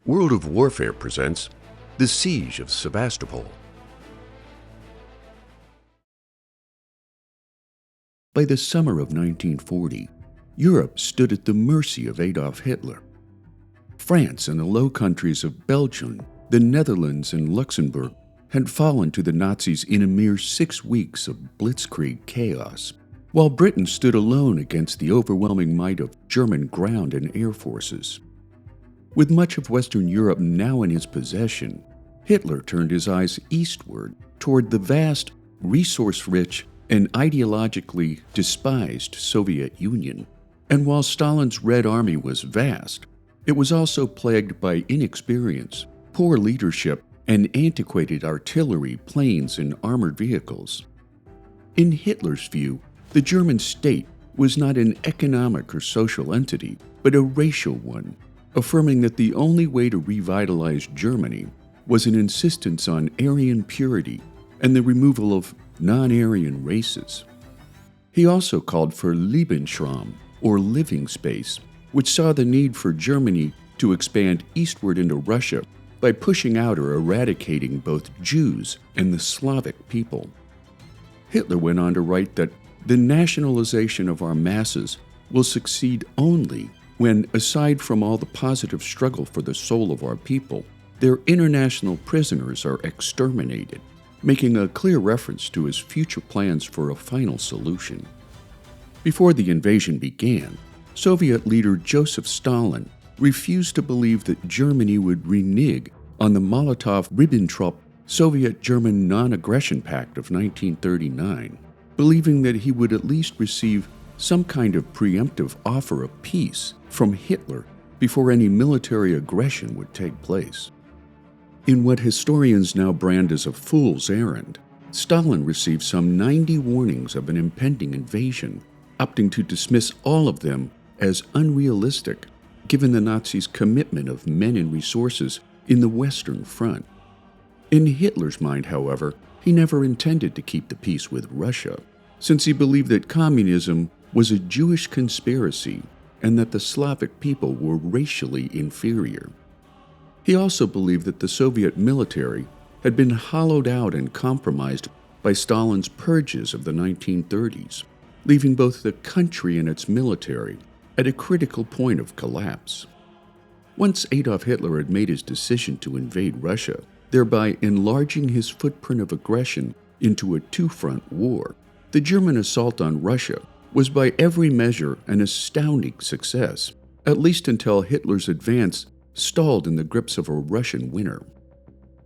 World of Warfare presents The Siege of Sevastopol. By the summer of 1940, Europe stood at the mercy of Adolf Hitler. France and the Low Countries of Belgium, the Netherlands and Luxembourg had fallen to the Nazis in a mere 6 weeks of Blitzkrieg chaos, while Britain stood alone against the overwhelming might of German ground and air forces. With much of Western Europe now in his possession, Hitler turned his eyes eastward toward the vast, resource-rich, and ideologically despised Soviet Union. And while Stalin's Red Army was vast, it was also plagued by inexperience, poor leadership, and antiquated artillery, planes, and armored vehicles. In Hitler's view, the German state was not an economic or social entity, but a racial one, affirming that the only way to revitalize Germany was an insistence on Aryan purity and the removal of non-Aryan races. He also called for Lebensraum, or living space, which saw the need for Germany to expand eastward into Russia by pushing out or eradicating both Jews and the Slavic people. Hitler went on to write that the nationalization of our masses will succeed only when, aside from all the positive struggle for the soul of our people, their international prisoners are exterminated, making a clear reference to his future plans for a final solution. Before the invasion began, Soviet leader Joseph Stalin refused to believe that Germany would renege on the Molotov-Ribbentrop Soviet-German Non-Aggression Pact of 1939, believing that he would at least receive some kind of preemptive offer of peace from Hitler before any military aggression would take place. In what historians now brand as a fool's errand, Stalin received some 90 warnings of an impending invasion, opting to dismiss all of them as unrealistic, given the Nazis' commitment of men and resources in the Western Front. In Hitler's mind, however, he never intended to keep the peace with Russia, since he believed that communism was a Jewish conspiracy and that the Slavic people were racially inferior. He also believed that the Soviet military had been hollowed out and compromised by Stalin's purges of the 1930s, leaving both the country and its military at a critical point of collapse. Once Adolf Hitler had made his decision to invade Russia, thereby enlarging his footprint of aggression into a two-front war, the German assault on Russia was by every measure an astounding success, at least until Hitler's advance stalled in the grips of a Russian winter.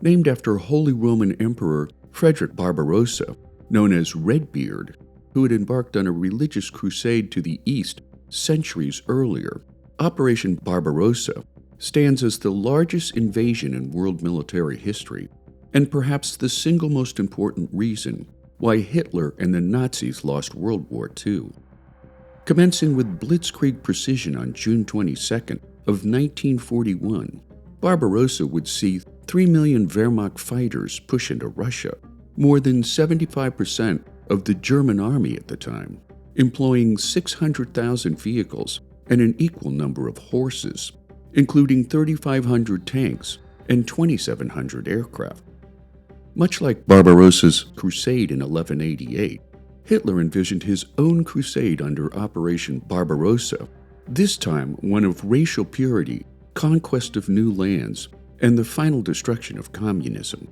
Named after Holy Roman Emperor Frederick Barbarossa, known as Redbeard, who had embarked on a religious crusade to the east centuries earlier, Operation Barbarossa stands as the largest invasion in world military history, and perhaps the single most important reason why Hitler and the Nazis lost World War II. Commencing with Blitzkrieg precision on June 22nd of 1941, Barbarossa would see 3 million Wehrmacht fighters push into Russia, more than 75% of the German army at the time, employing 600,000 vehicles and an equal number of horses, including 3,500 tanks and 2,700 aircraft. Much like Barbarossa's crusade in 1188, Hitler envisioned his own crusade under Operation Barbarossa, this time one of racial purity, conquest of new lands, and the final destruction of communism.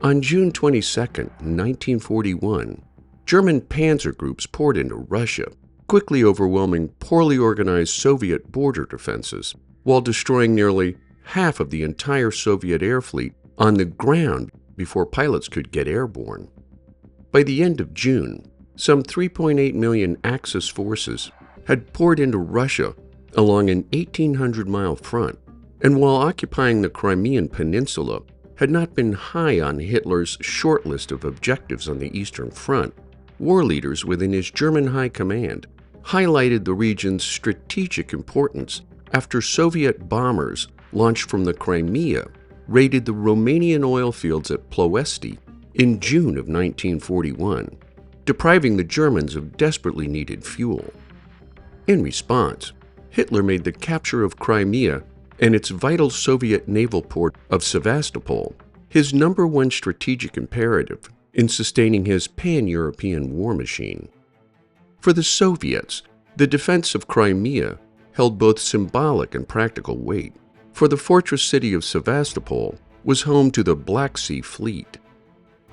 On June 22, 1941, German panzer groups poured into Russia, quickly overwhelming poorly organized Soviet border defenses, while destroying nearly half of the entire Soviet air fleet on the ground before pilots could get airborne. By the end of June, some 3.8 million Axis forces had poured into Russia along an 1,800-mile front, and while occupying the Crimean Peninsula had not been high on Hitler's short list of objectives on the Eastern Front, war leaders within his German High Command highlighted the region's strategic importance after Soviet bombers launched from the Crimea raided the Romanian oil fields at Ploiești in June of 1941, depriving the Germans of desperately needed fuel. In response, Hitler made the capture of Crimea and its vital Soviet naval port of Sevastopol his number one strategic imperative in sustaining his pan-European war machine. For the Soviets, the defense of Crimea held both symbolic and practical weight, for the fortress city of Sevastopol was home to the Black Sea Fleet.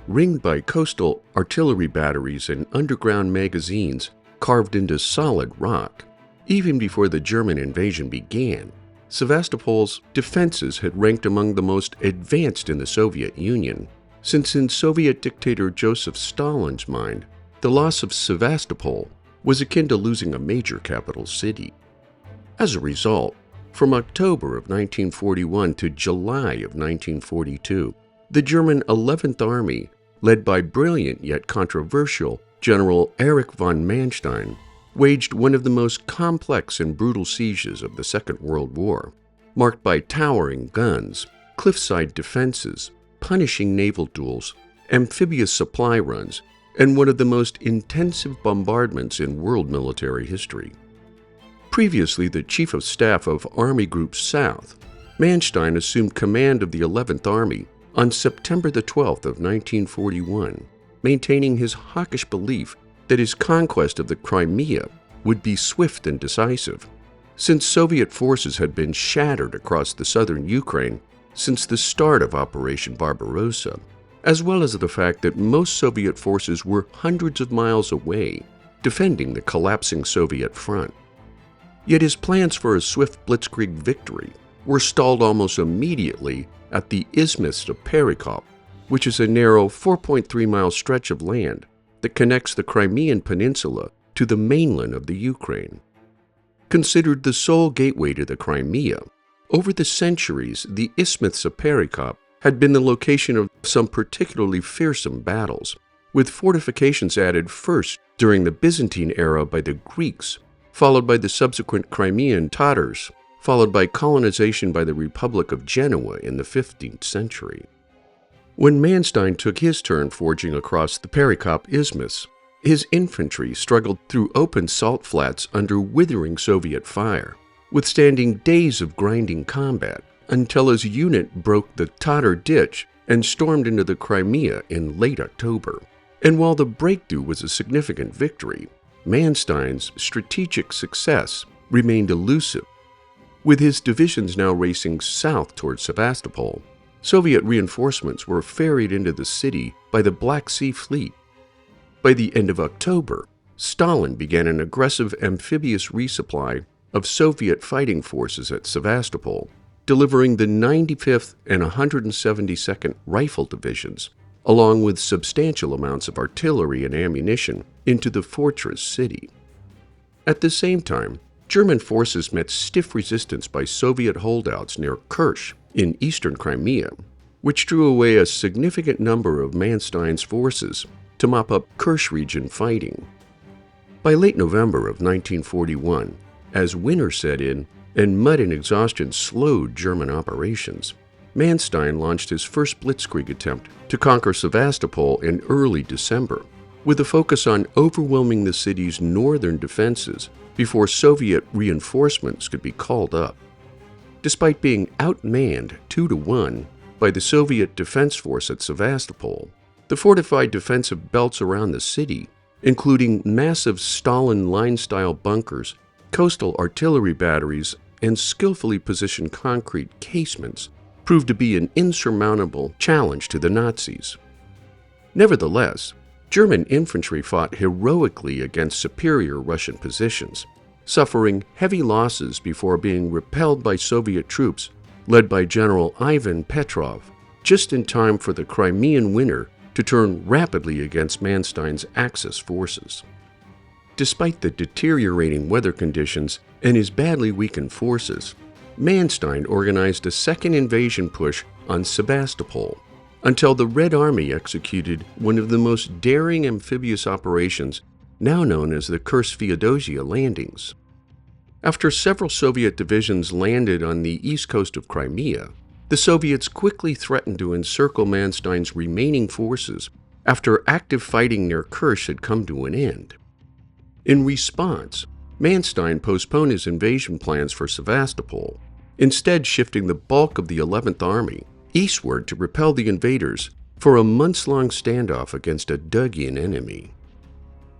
Ringed by coastal artillery batteries and underground magazines carved into solid rock, even before the German invasion began, Sevastopol's defenses had ranked among the most advanced in the Soviet Union, since in Soviet dictator Joseph Stalin's mind, the loss of Sevastopol was akin to losing a major capital city. As a result, from October of 1941 to July of 1942, the German 11th Army, led by brilliant yet controversial General Erich von Manstein, waged one of the most complex and brutal sieges of the Second World War, marked by towering guns, cliffside defenses, punishing naval duels, amphibious supply runs, and one of the most intensive bombardments in world military history. Previously the Chief of Staff of Army Group South, Manstein assumed command of the 11th Army on September the 12th of 1941, maintaining his hawkish belief that his conquest of the Crimea would be swift and decisive, since Soviet forces had been shattered across the southern Ukraine since the start of Operation Barbarossa, as well as the fact that most Soviet forces were hundreds of miles away, defending the collapsing Soviet front. Yet his plans for a swift Blitzkrieg victory were stalled almost immediately at the Isthmus of Perikop, which is a narrow 4.3-mile stretch of land that connects the Crimean Peninsula to the mainland of the Ukraine. Considered the sole gateway to the Crimea, over the centuries the Isthmus of Perikop had been the location of some particularly fearsome battles, with fortifications added first during the Byzantine era by the Greeks, followed by the subsequent Crimean Tatars, followed by colonization by the Republic of Genoa in the 15th century. When Manstein took his turn forging across the Perikop Isthmus, his infantry struggled through open salt flats under withering Soviet fire, withstanding days of grinding combat, until his unit broke the Tatar ditch and stormed into the Crimea in late October. And while the breakthrough was a significant victory, Manstein's strategic success remained elusive. With his divisions now racing south towards Sevastopol, Soviet reinforcements were ferried into the city by the Black Sea Fleet. By the end of October, Stalin began an aggressive amphibious resupply of Soviet fighting forces at Sevastopol, delivering the 95th and 172nd Rifle Divisions, along with substantial amounts of artillery and ammunition, into the fortress city. At the same time, German forces met stiff resistance by Soviet holdouts near Kerch in eastern Crimea, which drew away a significant number of Manstein's forces to mop up Kerch region fighting. By late November of 1941, as winter set in and mud and exhaustion slowed German operations, Manstein launched his first Blitzkrieg attempt to conquer Sevastopol in early December, with a focus on overwhelming the city's northern defenses before Soviet reinforcements could be called up. Despite being outmanned 2-1 by the Soviet defense force at Sevastopol, the fortified defensive belts around the city, including massive Stalin line-style bunkers, coastal artillery batteries, and skillfully positioned concrete casements, proved to be an insurmountable challenge to the Nazis. Nevertheless, German infantry fought heroically against superior Russian positions, suffering heavy losses before being repelled by Soviet troops led by General Ivan Petrov, just in time for the Crimean winter to turn rapidly against Manstein's Axis forces. Despite the deteriorating weather conditions and his badly weakened forces, Manstein organized a second invasion push on Sevastopol, until the Red Army executed one of the most daring amphibious operations now known as the Kursk Feodosia landings. After several Soviet divisions landed on the east coast of Crimea, the Soviets quickly threatened to encircle Manstein's remaining forces after active fighting near Kursk had come to an end. In response, Manstein postponed his invasion plans for Sevastopol, instead shifting the bulk of the 11th Army eastward to repel the invaders for a months-long standoff against a dug-in enemy.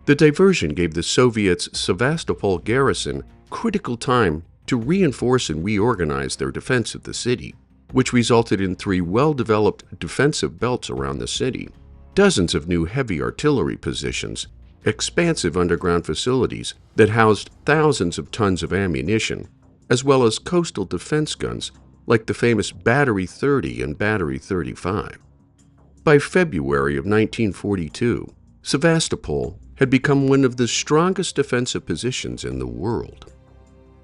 The diversion gave the Soviets' Sevastopol garrison critical time to reinforce and reorganize their defense of the city, which resulted in 3 well-developed defensive belts around the city, dozens of new heavy artillery positions, expansive underground facilities that housed thousands of tons of ammunition, as well as coastal defense guns like the famous Battery 30 and Battery 35. By February of 1942, Sevastopol had become one of the strongest defensive positions in the world.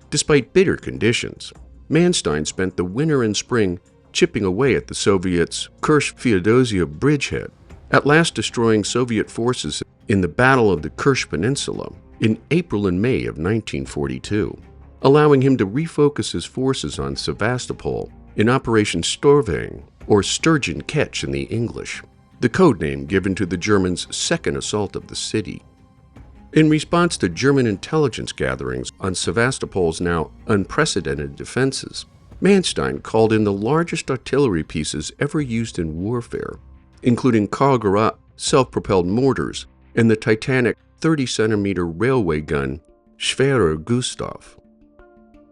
Despite bitter conditions, Manstein spent the winter and spring chipping away at the Soviets' Kursk-Feodosia bridgehead, at last destroying Soviet forces in the Battle of the Kursk Peninsula in April and May of 1942, allowing him to refocus his forces on Sevastopol in Operation Storvang, or Sturgeon Catch in the English, the codename given to the Germans' second assault of the city. In response to German intelligence gatherings on Sevastopol's now unprecedented defenses, Manstein called in the largest artillery pieces ever used in warfare, including Karl self-propelled mortars and the Titanic 30-centimeter railway gun Schwerer Gustav.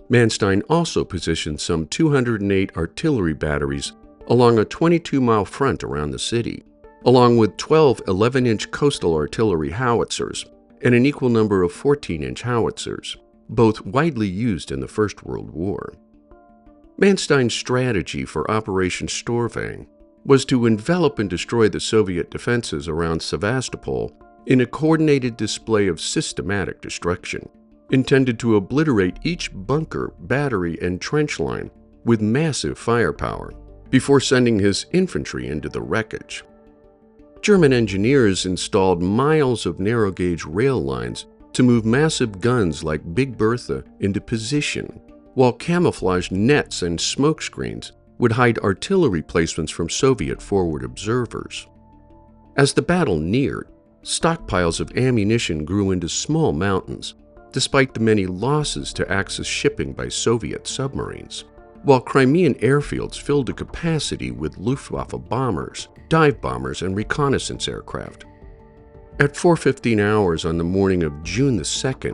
Manstein also positioned some 208 artillery batteries along a 22-mile front around the city, along with 12 11-inch coastal artillery howitzers and an equal number of 14-inch howitzers, both widely used in the First World War. Manstein's strategy for Operation Storvang was to envelop and destroy the Soviet defenses around Sevastopol in a coordinated display of systematic destruction, intended to obliterate each bunker, battery, and trench line with massive firepower before sending his infantry into the wreckage. German engineers installed miles of narrow-gauge rail lines to move massive guns like Big Bertha into position, while camouflaged nets and smoke screens would hide artillery placements from Soviet forward observers. As the battle neared, stockpiles of ammunition grew into small mountains, despite the many losses to Axis shipping by Soviet submarines, while Crimean airfields filled to capacity with Luftwaffe bombers, dive bombers, and reconnaissance aircraft. At 4:15 hours on the morning of June 2,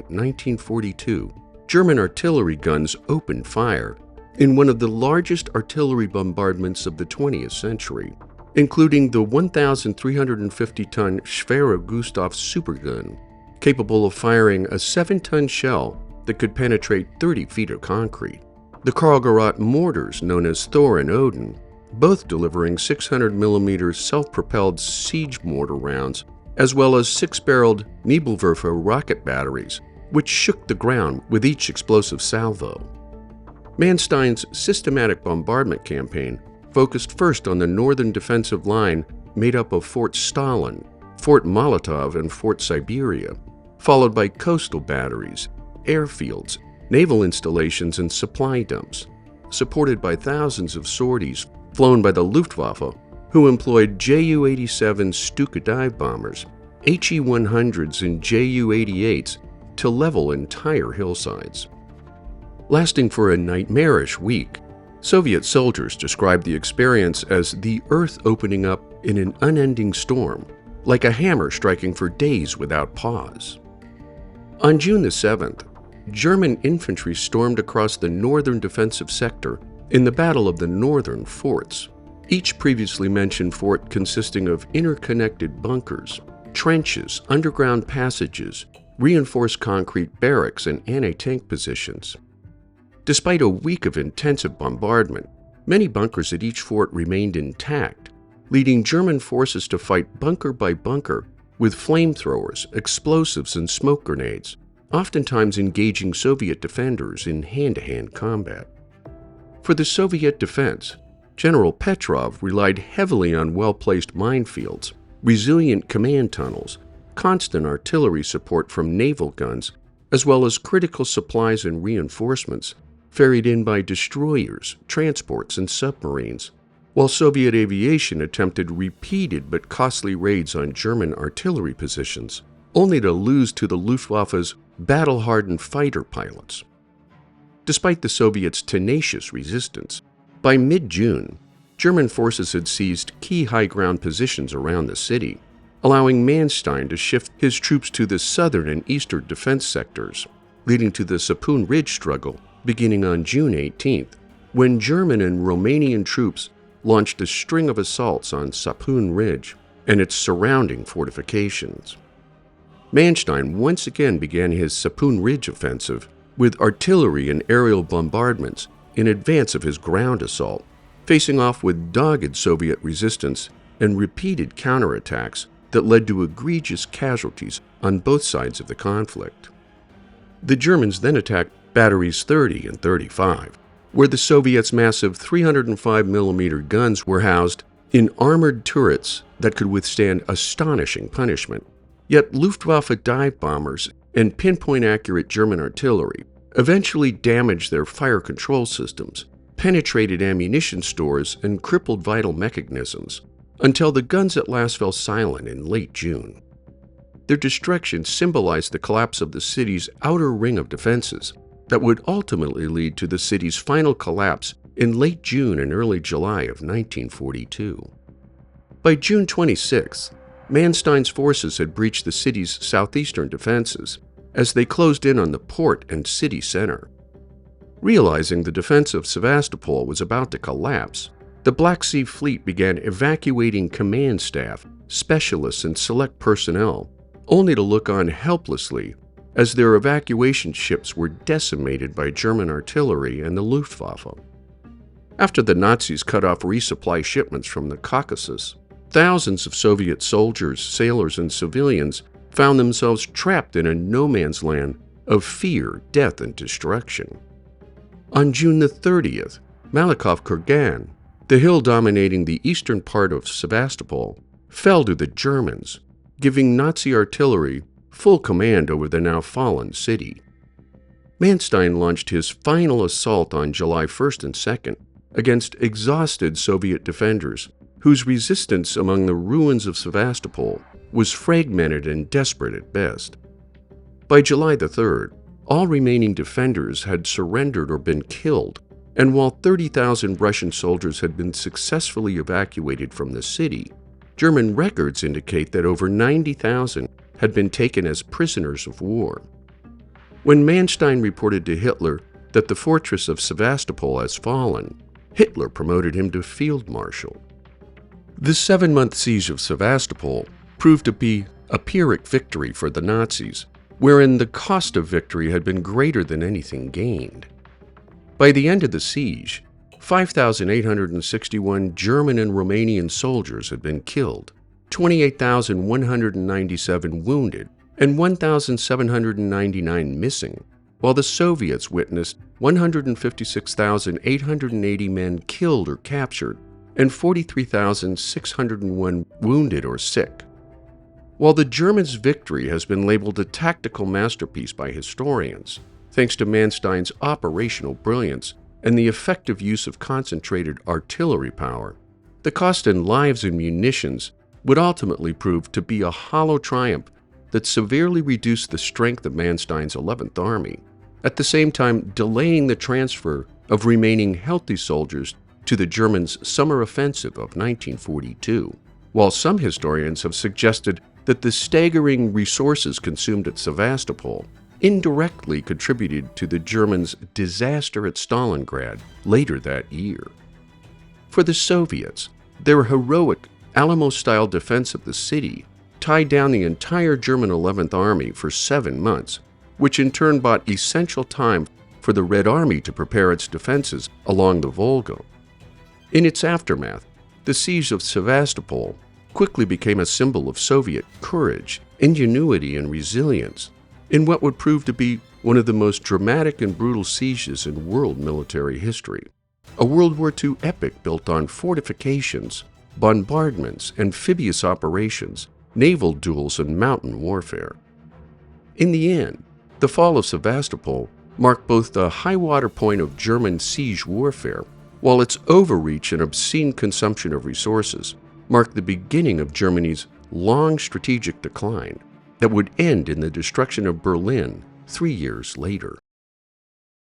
1942, German artillery guns opened fire in one of the largest artillery bombardments of the 20th century, including the 1,350-ton Schwerer Gustav supergun, capable of firing a 7-ton shell that could penetrate 30 feet of concrete, the Karl mortars known as Thor and Odin, both delivering 600mm self-propelled siege mortar rounds, as well as 6-barreled Nebelwerfer rocket batteries, which shook the ground with each explosive salvo. Manstein's systematic bombardment campaign focused first on the northern defensive line made up of Fort Stalin, Fort Molotov, and Fort Siberia, followed by coastal batteries, airfields, naval installations, and supply dumps, supported by thousands of sorties flown by the Luftwaffe, who employed Ju-87 Stuka dive bombers, He-100s, and Ju-88s to level entire hillsides. Lasting for a nightmarish week, Soviet soldiers described the experience as the earth opening up in an unending storm, like a hammer striking for days without pause. On June 7th, German infantry stormed across the northern defensive sector in the Battle of the Northern Forts, each previously mentioned fort consisting of interconnected bunkers, trenches, underground passages, reinforced concrete barracks, and anti-tank positions. Despite a week of intensive bombardment, many bunkers at each fort remained intact, leading German forces to fight bunker by bunker with flamethrowers, explosives, and smoke grenades, oftentimes engaging Soviet defenders in hand-to-hand combat. For the Soviet defense, General Petrov relied heavily on well-placed minefields, resilient command tunnels, constant artillery support from naval guns, as well as critical supplies and reinforcements ferried in by destroyers, transports, and submarines, while Soviet aviation attempted repeated but costly raids on German artillery positions, only to lose to the Luftwaffe's battle-hardened fighter pilots. despite the Soviets' tenacious resistance. By mid-June, German forces had seized key high ground positions around the city, allowing Manstein to shift his troops to the southern and eastern defense sectors, leading to the Sapun Ridge struggle beginning on June 18th, when German and Romanian troops launched a string of assaults on Sapun Ridge and its surrounding fortifications. Manstein once again began his Sapun Ridge offensive with artillery and aerial bombardments in advance of his ground assault, facing off with dogged Soviet resistance and repeated counterattacks that led to egregious casualties on both sides of the conflict. The Germans then attacked Batteries 30 and 35, where the Soviets' massive 305mm guns were housed in armored turrets that could withstand astonishing punishment. Yet Luftwaffe dive bombers and pinpoint-accurate German artillery eventually damaged their fire control systems, penetrated ammunition stores, and crippled vital mechanisms, until the guns at last fell silent in late June. Their destruction symbolized the collapse of the city's outer ring of defenses that would ultimately lead to the city's final collapse in late June and early July of 1942. By June 26th, Manstein's forces had breached the city's southeastern defenses as they closed in on the port and city center. Realizing the defense of Sevastopol was about to collapse, the Black Sea Fleet began evacuating command staff, specialists, and select personnel, only to look on helplessly as their evacuation ships were decimated by German artillery and the Luftwaffe. After the Nazis cut off resupply shipments from the Caucasus, thousands of Soviet soldiers, sailors, and civilians found themselves trapped in a no-man's land of fear, death, and destruction. On June the 30th, Malakov-Kurgan, the hill dominating the eastern part of Sevastopol, fell to the Germans, giving Nazi artillery full command over the now fallen city. Manstein launched his final assault on July 1st and 2nd against exhausted Soviet defenders whose resistance among the ruins of Sevastopol was fragmented and desperate at best. By July the 3rd, all remaining defenders had surrendered or been killed, and while 30,000 Russian soldiers had been successfully evacuated from the city, German records indicate that over 90,000 had been taken as prisoners of war. When Manstein reported to Hitler that the fortress of Sevastopol has fallen, Hitler promoted him to field marshal. The 7-month siege of Sevastopol proved to be a Pyrrhic victory for the Nazis, wherein the cost of victory had been greater than anything gained. By the end of the siege, 5,861 German and Romanian soldiers had been killed, 28,197 wounded, and 1,799 missing, while the Soviets witnessed 156,880 men killed or captured and 43,601 wounded or sick. While the Germans' victory has been labeled a tactical masterpiece by historians, thanks to Manstein's operational brilliance and the effective use of concentrated artillery power, the cost in lives and munitions would ultimately prove to be a hollow triumph that severely reduced the strength of Manstein's 11th Army, at the same time delaying the transfer of remaining healthy soldiers to the Germans' summer offensive of 1942, while some historians have suggested that the staggering resources consumed at Sevastopol indirectly contributed to the Germans' disaster at Stalingrad later that year. For the Soviets, their heroic Alamo-style defense of the city tied down the entire German 11th Army for 7 months, which in turn bought essential time for the Red Army to prepare its defenses along the Volga. In its aftermath, the siege of Sevastopol quickly became a symbol of Soviet courage, ingenuity, and resilience in what would prove to be one of the most dramatic and brutal sieges in world military history, a World War II epic built on fortifications, bombardments, amphibious operations, naval duels, and mountain warfare. In the end, the fall of Sevastopol marked both the high-water point of German siege warfare, while its overreach and obscene consumption of resources marked the beginning of Germany's long strategic decline that would end in the destruction of Berlin 3 years later.